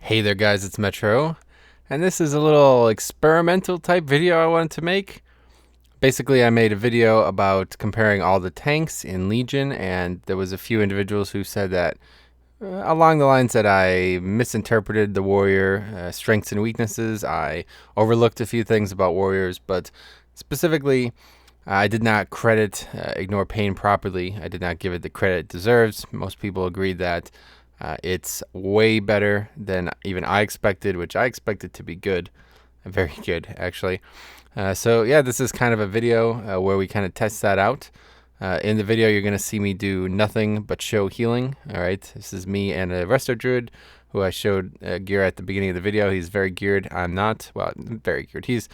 Hey there guys, it's Metro, and this is a little experimental type video I wanted to make. Basically, I made a video about comparing all the tanks in Legion, and there was a few individuals who said that along the lines that I misinterpreted the warrior strengths and weaknesses. I overlooked a few things about warriors, but specifically, I did not credit Ignore Pain properly. I did not give it the credit it deserves. Most people agreed that it's way better than even I expected, which I expected to be good. Very good, actually. So yeah, this is kind of a video where we kind of test that out. In the video, you're going to see me do nothing but show healing. All right, this is me and a resto druid who I showed gear at the beginning of the video. He's very geared. I'm not. Well, very geared. He's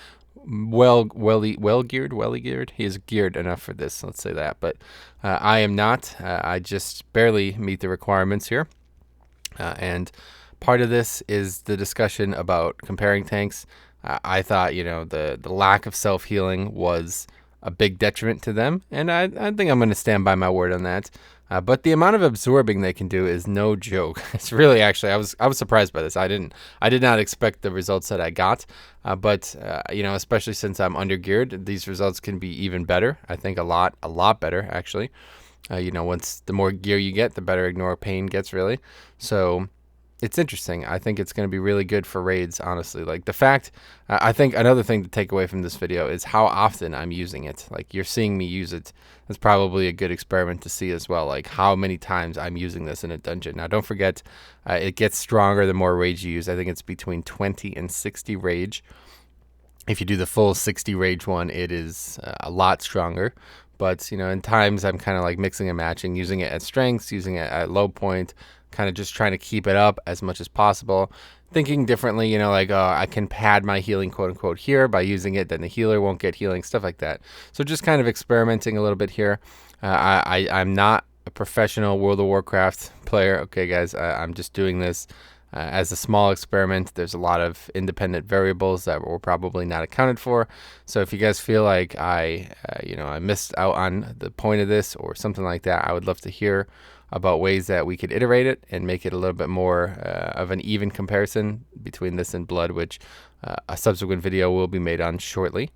well geared. He is geared enough for this. Let's say that. But I am not. I just barely meet the requirements here. And part of this is the discussion about comparing tanks. I thought, the lack of self-healing was a big detriment to them, and I think I'm going to stand by my word on that. But the amount of absorbing they can do is no joke. It's really actually I was surprised by this. I did not expect the results that I got. But especially since I'm undergeared, these results can be even better. I think a lot better actually. Once the more gear you get, the better Ignore Pain gets, really. So it's interesting. I think it's going to be really good for raids, honestly. Like the fact, I think another thing to take away from this video is how often I'm using it. Like you're seeing me use it. That's probably a good experiment to see as well. Like how many times I'm using this in a dungeon. Now, don't forget, it gets stronger the more rage you use. I think it's between 20 and 60 rage. If you do the full 60 rage one, it is a lot stronger. But, in times I'm kind of like mixing and matching, using it at strengths, using it at low point, kind of just trying to keep it up as much as possible. Thinking differently, I can pad my healing, quote unquote, here by using it, then the healer won't get healing, stuff like that. So just kind of experimenting a little bit here. I'm not a professional World of Warcraft player. Okay, guys, I'm just doing this as a small experiment. There's a lot of independent variables that were probably not accounted for. So if you guys feel like I missed out on the point of this or something like that, I would love to hear about ways that we could iterate it and make it a little bit more of an even comparison between this and Blood, which a subsequent video will be made on shortly.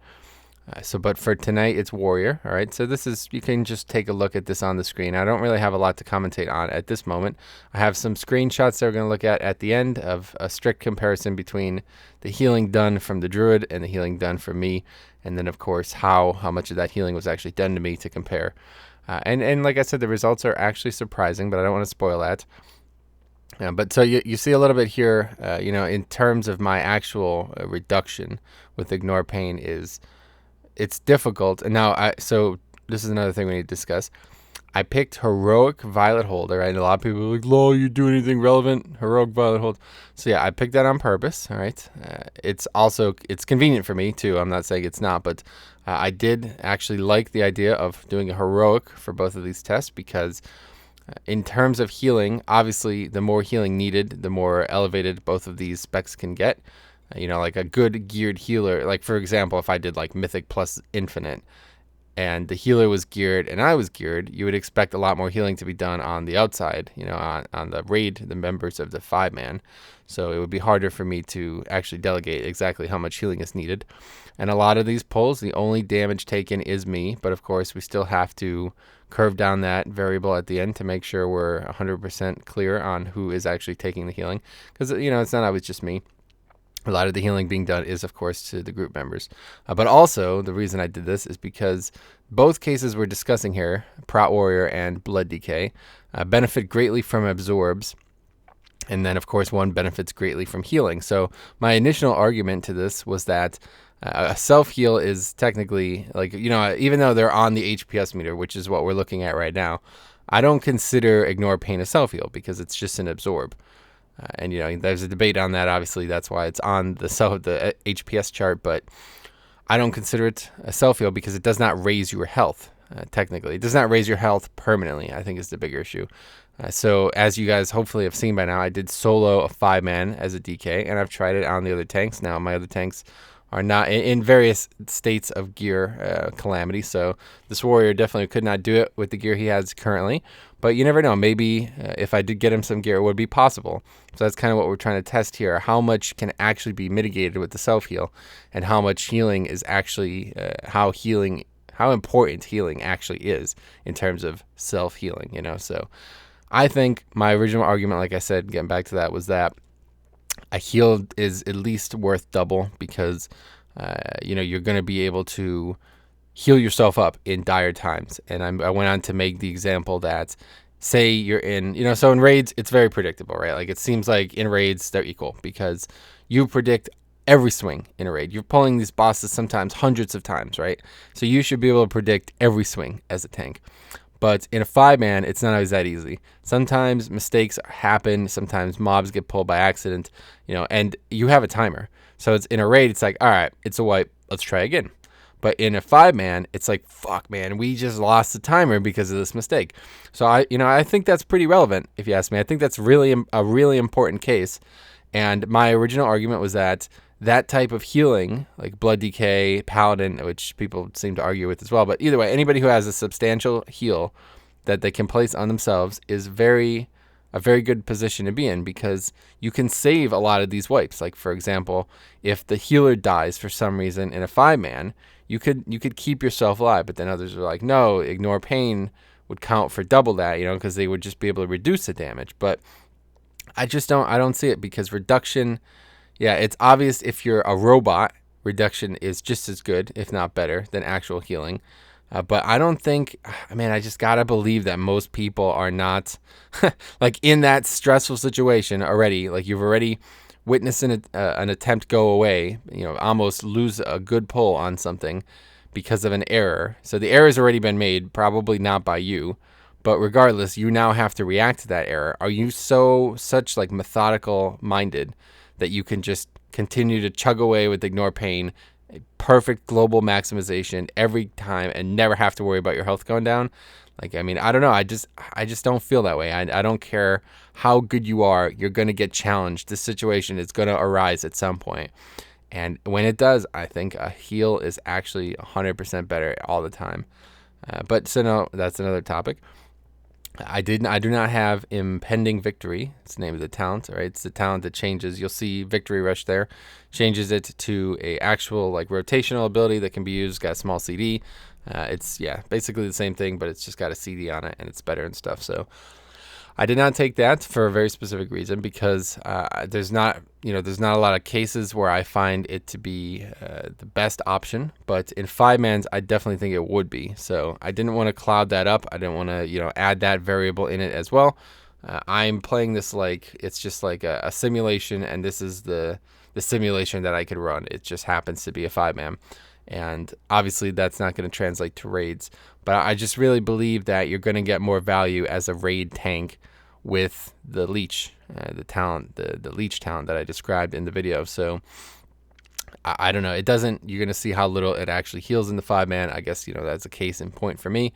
But for tonight, it's Warrior. All right. So you can just take a look at this on the screen. I don't really have a lot to commentate on at this moment. I have some screenshots that we're going to look at the end of a strict comparison between the healing done from the Druid and the healing done from me. And then, of course, how much of that healing was actually done to me to compare. And like I said, the results are actually surprising, but I don't want to spoil that. But so you see a little bit here, in terms of my actual reduction with Ignore Pain it's difficult. And now, so this is another thing we need to discuss. I picked Heroic Violet Hold, right? And a lot of people are like, lol, you do anything relevant? Heroic Violet Hold. So yeah, I picked that on purpose, all right? It's convenient for me too. I'm not saying it's not, but I did actually like the idea of doing a Heroic for both of these tests because in terms of healing, obviously the more healing needed, the more elevated both of these specs can get. Like a good geared healer, like for example, if I did like Mythic plus Infinite and the healer was geared and I was geared, you would expect a lot more healing to be done on the outside, on the raid, the members of the 5-man. So it would be harder for me to actually delegate exactly how much healing is needed. And a lot of these pulls, the only damage taken is me, but of course we still have to curve down that variable at the end to make sure we're 100% clear on who is actually taking the healing. Because, it's not always just me. A lot of the healing being done is, of course, to the group members. But also, the reason I did this is because both cases we're discussing here, Prot Warrior and Blood DK, benefit greatly from absorbs. And then, of course, one benefits greatly from healing. So my initial argument to this was that a self-heal is technically, even though they're on the HPS meter, which is what we're looking at right now, I don't consider Ignore Pain a self-heal because it's just an absorb. And there's a debate on that. Obviously, that's why it's on the HPS chart. But I don't consider it a self-heal because it does not raise your health. Technically, it does not raise your health permanently, I think is the bigger issue. So as you guys hopefully have seen by now, I did solo a 5-man as a DK, and I've tried it on the other tanks. Now my other tanks are not in various states of gear calamity. So this warrior definitely could not do it with the gear he has currently. But you never know. Maybe if I did get him some gear, it would be possible. So that's kind of what we're trying to test here. How much can actually be mitigated with the self-heal, and how much healing is actually, how important healing actually is in terms of self-healing, So I think my original argument, like I said, getting back to that, was that a heal is at least worth double because, you're going to be able to heal yourself up in dire times. And I went on to make the example that, say you're in, so in raids, it's very predictable, right? Like it seems like in raids, they're equal because you predict every swing in a raid. You're pulling these bosses sometimes hundreds of times, right? So you should be able to predict every swing as a tank. But in a 5-man, it's not always that easy. Sometimes mistakes happen. Sometimes mobs get pulled by accident, and you have a timer. So it's in a raid, it's like, all right, it's a wipe. Let's try again. But in a 5-man, it's like, fuck, man, we just lost the timer because of this mistake. So I think that's pretty relevant, if you ask me. I think that's really a really important case. And my original argument was that type of healing, like Blood Decay, Paladin, which people seem to argue with as well, but either way, anybody who has a substantial heal that they can place on themselves is a very good position to be in, because you can save a lot of these wipes. Like, for example, if the healer dies for some reason in a 5-man, you could keep yourself alive, but then others are like, no, ignore pain would count for double that, because they would just be able to reduce the damage. But I don't see it, because reduction, yeah, it's obvious if you're a robot, reduction is just as good, if not better, than actual healing. But I don't think, I just gotta believe that most people are not like in that stressful situation already. Like, you've already witnessed an attempt go away, almost lose a good pull on something because of an error. So the error's already been made, probably not by you. But regardless, you now have to react to that error. Are you such like methodical minded that you can just continue to chug away with ignore pain, perfect global maximization every time, and never have to worry about your health going down? Like, I don't know. I just don't feel that way. I don't care how good you are. You're going to get challenged. This situation is going to arise at some point. And when it does, I think a heal is actually 100% better all the time. But so no, that's another topic. I do not have Impending Victory. It's the name of the talent, right? It's the talent that changes. You'll see Victory Rush there. Changes it to a actual like rotational ability that can be used. Got a small CD. It's basically the same thing, but it's just got a CD on it, and it's better and stuff. So I did not take that for a very specific reason, because there's not a lot of cases where I find it to be the best option. But in 5-mans, I definitely think it would be. So I didn't want to cloud that up. I didn't want to add that variable in it as well. I'm playing this like it's just like a simulation, and this is the simulation that I could run. It just happens to be a 5-man. And obviously that's not going to translate to raids. But I just really believe that you're going to get more value as a raid tank with the leech, the talent, the leech talent that I described in the video. So I don't know. You're going to see how little it actually heals in the 5-man. I guess, that's a case in point for me,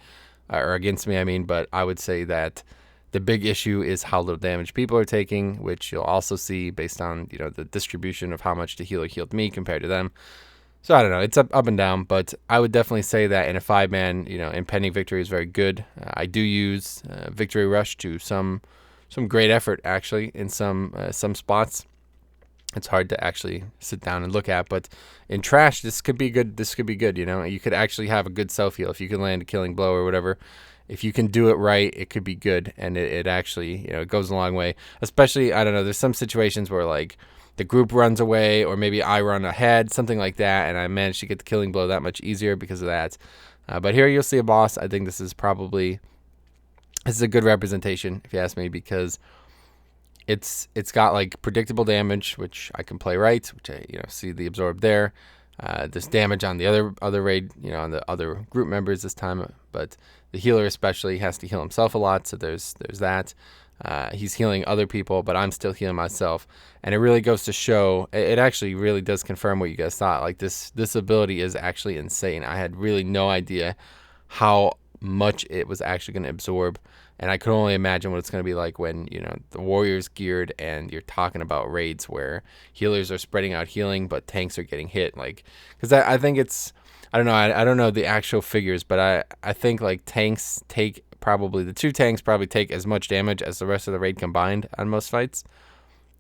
or against me, but I would say that the big issue is how little damage people are taking, which you'll also see based on, the distribution of how much the healer healed me compared to them. So I don't know. It's up and down, but I would definitely say that in a 5-man, Impending Victory is very good. I do use Victory Rush to some great effort, actually, in some spots. It's hard to actually sit down and look at, but in trash, this could be good. You could actually have a good self-heal if you can land a killing blow or whatever. If you can do it right, it could be good, and it actually, it goes a long way. Especially, I don't know, there's some situations where, like, the group runs away, or maybe I run ahead, something like that, and I manage to get the killing blow that much easier because of that. But here you'll see a boss. I think this is a good representation, if you ask me, because it's got like predictable damage, which I can play right, which I see the absorb there. There's damage on the other raid, on the other group members this time, but the healer especially has to heal himself a lot, so there's that. He's healing other people, but I'm still healing myself. And it really goes to show, it actually really does confirm what you guys thought. Like, this ability is actually insane. I had really no idea how much it was actually going to absorb. And I could only imagine what it's going to be like when, the warrior's geared and you're talking about raids where healers are spreading out healing, but tanks are getting hit. Like, because I think it's, I don't know the actual figures, but I think like tanks take probably the 2 tanks probably take as much damage as the rest of the raid combined on most fights.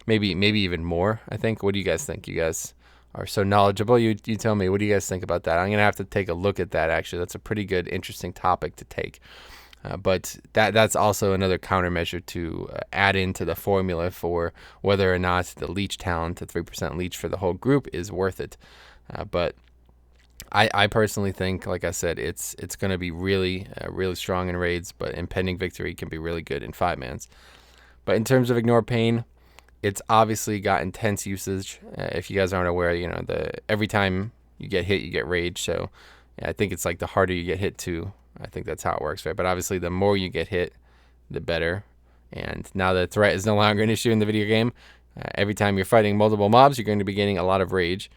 Maybe even more, I think. What do you guys think? You guys are so knowledgeable. You tell me. What do you guys think about that? I'm going to have to take a look at that, actually. That's a pretty good, interesting topic to take. But that's also another countermeasure to add into the formula for whether or not the leech talent, the 3% leech for the whole group, is worth it. But I personally think, like I said, it's going to be really strong in raids, but impending victory can be really good in 5-mans. But in terms of ignore pain, it's obviously got intense usage. If you guys aren't aware, every time you get hit, you get rage. So yeah, I think it's like the harder you get hit too. I think that's how it works, right? But obviously, the more you get hit, the better. And now the threat is no longer an issue in the video game. Every time you're fighting multiple mobs, you're going to be getting a lot of rage,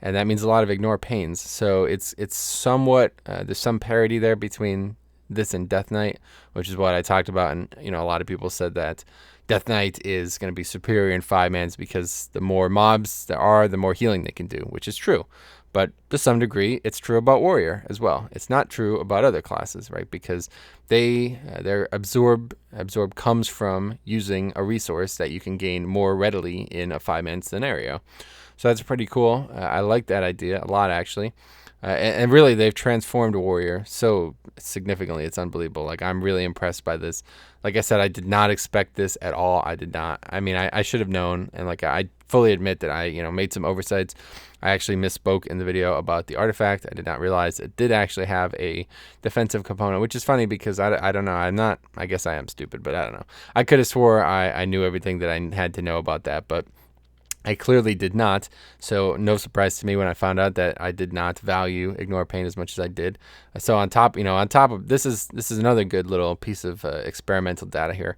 and that means a lot of ignore pains. So it's somewhat there's some parity there between this and Death Knight, which is what I talked about. And a lot of people said that Death Knight is going to be superior in 5-mans because the more mobs there are, the more healing they can do, which is true. But to some degree, it's true about Warrior as well. It's not true about other classes, right? Because their absorb comes from using a resource that you can gain more readily in a 5-man scenario. So that's pretty cool. I like that idea a lot, actually. And really, they've transformed Warrior so significantly. It's unbelievable. Like, I'm really impressed by this. Like I said, I did not expect this at all. I did not. I mean, I should have known. And like, I fully admit that I, made some oversights. I actually misspoke in the video about the artifact. I did not realize it did actually have a defensive component, which is funny because I don't know. I guess I am stupid, but I don't know. I could have swore I knew everything that I had to know about that, but I clearly did not, so no surprise to me when I found out that I did not value ignore pain as much as I did. So on top of this is another good little piece of experimental data here.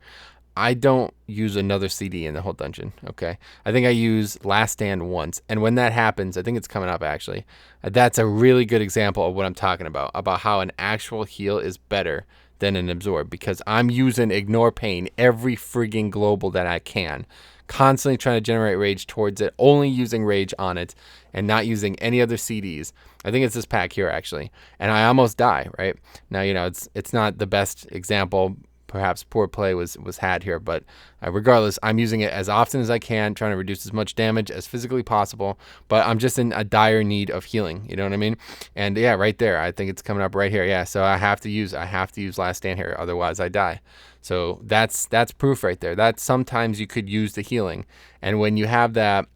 I don't use another CD in the whole dungeon, okay? I think I use Last Stand once, and when that happens, I think it's coming up actually, that's a really good example of what I'm talking about how an actual heal is better than an absorb, because I'm using ignore pain every frigging global that I can. Constantly trying to generate rage towards it, only using rage on it, and not using any other CDs. I think it's this pack here, actually. And I almost die, right? Now, it's not the best example. Perhaps poor play was had here, but regardless, I'm using it as often as I can, trying to reduce as much damage as physically possible, but I'm just in a dire need of healing, you know what I mean? And yeah, right there, I think it's coming up right here. Yeah, so I have to use Last Stand here, otherwise I die. So that's proof right there. That sometimes you could use the healing, and when you have that,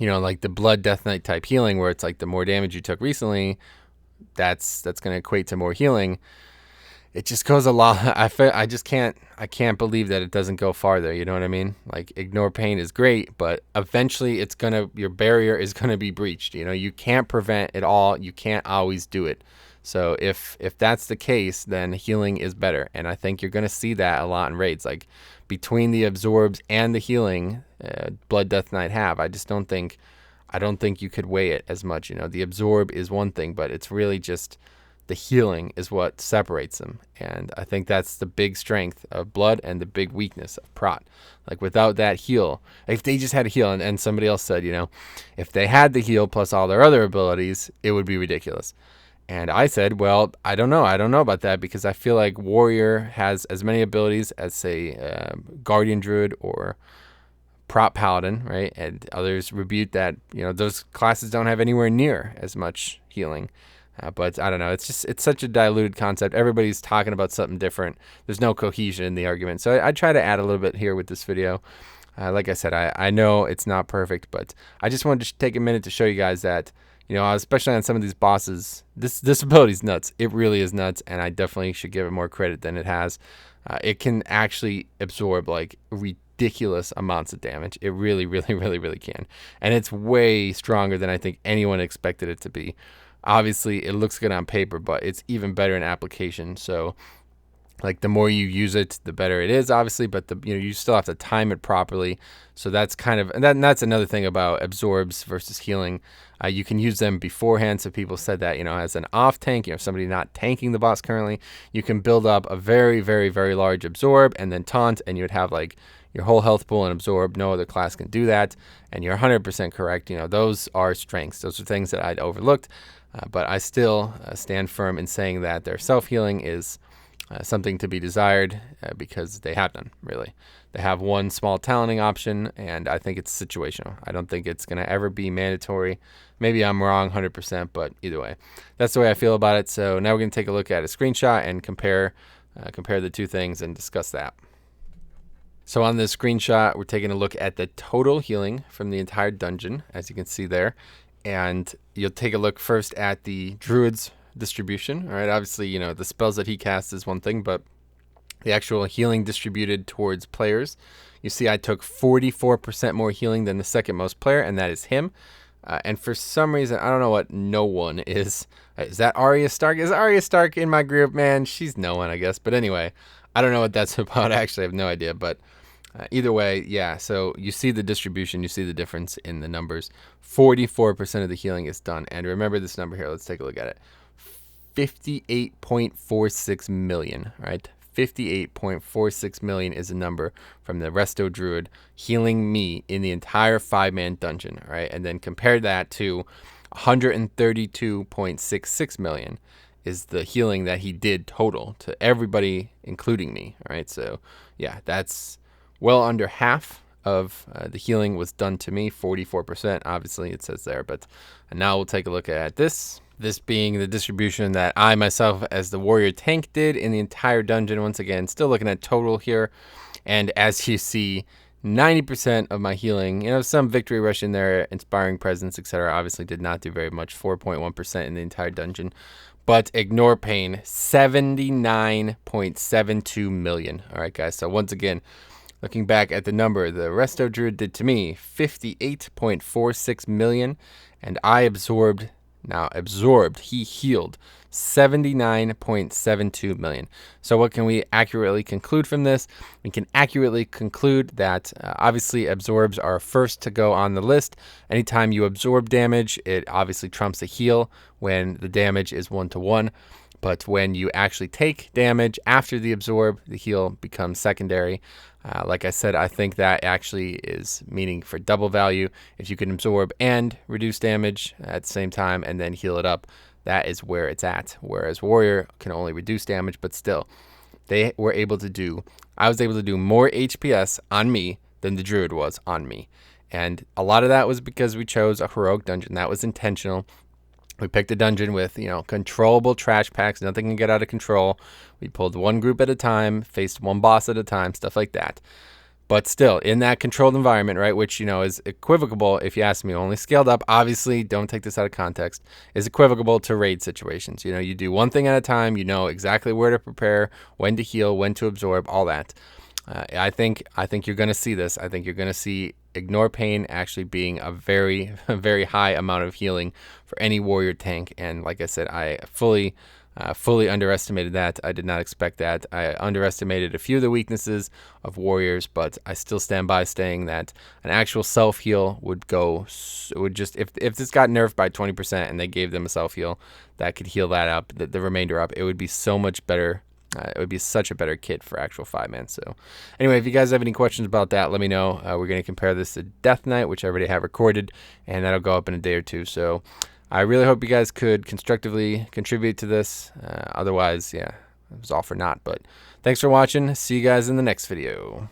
like the Blood Death Knight type healing, where it's like the more damage you took recently, that's going to equate to more healing. It just goes a lot. I can't believe that it doesn't go farther. You know what I mean? Like, ignore pain is great, but eventually your barrier is gonna be breached. You can't prevent it all. You can't always do it. So if that's the case, then healing is better, and I think you're gonna see that a lot in raids. Like, between the absorbs and the healing, Blood Death Knight have. I don't think you could weigh it as much. The absorb is one thing, but it's really just the healing is what separates them. And I think that's the big strength of Blood and the big weakness of Prot. Like, without that heal, if they just had a heal, and somebody else said, if they had the heal plus all their other abilities, it would be ridiculous. And I said, well, I don't know about that, because I feel like Warrior has as many abilities as, say, Guardian Druid or Prot Paladin, right? And others rebuke that, those classes don't have anywhere near as much healing. But I don't know. It's such a diluted concept. Everybody's talking about something different. There's no cohesion in the argument. So I try to add a little bit here with this video. Like I said, I know it's not perfect, but I just wanted to take a minute to show you guys that, especially on some of these bosses, this ability is nuts. It really is nuts, and I definitely should give it more credit than it has. It can actually absorb like ridiculous amounts of damage. It really, really, really, really can. And it's way stronger than I think anyone expected it to be. Obviously, it looks good on paper, but it's even better in application. So, like, the more you use it, the better it is, obviously. But you still have to time it properly. So that's kind of, and that's another thing about absorbs versus healing. You can use them beforehand. So people said that, as an off tank, somebody not tanking the boss currently, you can build up a very, very, very large absorb and then taunt, and you would have like your whole health pool and absorb. No other class can do that. And you're 100% correct. Those are strengths. Those are things that I'd overlooked. But I still stand firm in saying that their self-healing is something to be desired because they have none, really. They have one small talenting option, and I think it's situational. I don't think it's going to ever be mandatory. Maybe I'm wrong 100%, but either way, that's the way I feel about it. So now we're going to take a look at a screenshot and compare the two things and discuss that. So on this screenshot, we're taking a look at the total healing from the entire dungeon, as you can see there. And you'll take a look first at the druid's distribution. All right, obviously, you know, the spells that he casts is one thing, but the actual healing distributed towards players. You see I took 44% more healing than the second most player, and that is him. And for some reason, I don't know what no one is. Is that Arya Stark? Is Arya Stark in my group? Man, she's no one, I guess. But anyway, I don't know what that's about. Actually, I have no idea. But either way, yeah, so you see the distribution. You see the difference in the numbers. 44% of the healing is done. And remember this number here. Let's take a look at it. 58.46 million, right? 58.46 million is a number from the Resto Druid healing me in the entire 5-man dungeon, right? And then compare that to 132.66 million is the healing that he did total to everybody, including me, right? So yeah, that's well under half of the healing was done to me, 44%, obviously it says there. But now we'll take a look at this. This being the distribution that I myself as the warrior tank did in the entire dungeon. Once again, still looking at total here. And as you see, 90% of my healing, you know, some victory rush in there, inspiring presence, etc. Obviously did not do very much, 4.1% in the entire dungeon. But ignore pain, 79.72 million. All right, guys. So once again, looking back at the number the Resto Druid did to me, 58.46 million. And I absorbed, he healed 79.72 million. So what can we accurately conclude from this? We can accurately conclude that obviously absorbs are first to go on the list. Anytime you absorb damage, it obviously trumps a heal when the damage is 1-to-1. But when you actually take damage after the absorb, the heal becomes secondary. Like I said, I think that actually is meaning for double value. If you can absorb and reduce damage at the same time and then heal it up, that is where it's at. Whereas warrior can only reduce damage, but still, I was able to do more HPS on me than the druid was on me. And a lot of that was because we chose a heroic dungeon. That was intentional. We picked a dungeon with, you know, controllable trash packs. Nothing can get out of control. We pulled one group at a time, faced one boss at a time, stuff like that. But still, in that controlled environment, right, which, you know, is equivocal, if you ask me, only scaled up, obviously, don't take this out of context, is equivocal to raid situations. You know, you do one thing at a time, you know exactly where to prepare, when to heal, when to absorb, all that. I think you're going to see this. I think you're going to see ignore pain actually being a very, very high amount of healing for any warrior tank. And like I said, I fully underestimated that. I did not expect that. I underestimated a few of the weaknesses of warriors, but I still stand by saying that an actual self heal would just, if this got nerfed by 20% and they gave them a self heal that could heal that up, the remainder up, it would be so much better. It would be such a better kit for actual 5-man. So anyway, if you guys have any questions about that, let me know. We're going to compare this to Death Knight, which I already have recorded, and that'll go up in a day or two. So I really hope you guys could constructively contribute to this. Otherwise, yeah, it was all for naught. But thanks for watching. See you guys in the next video.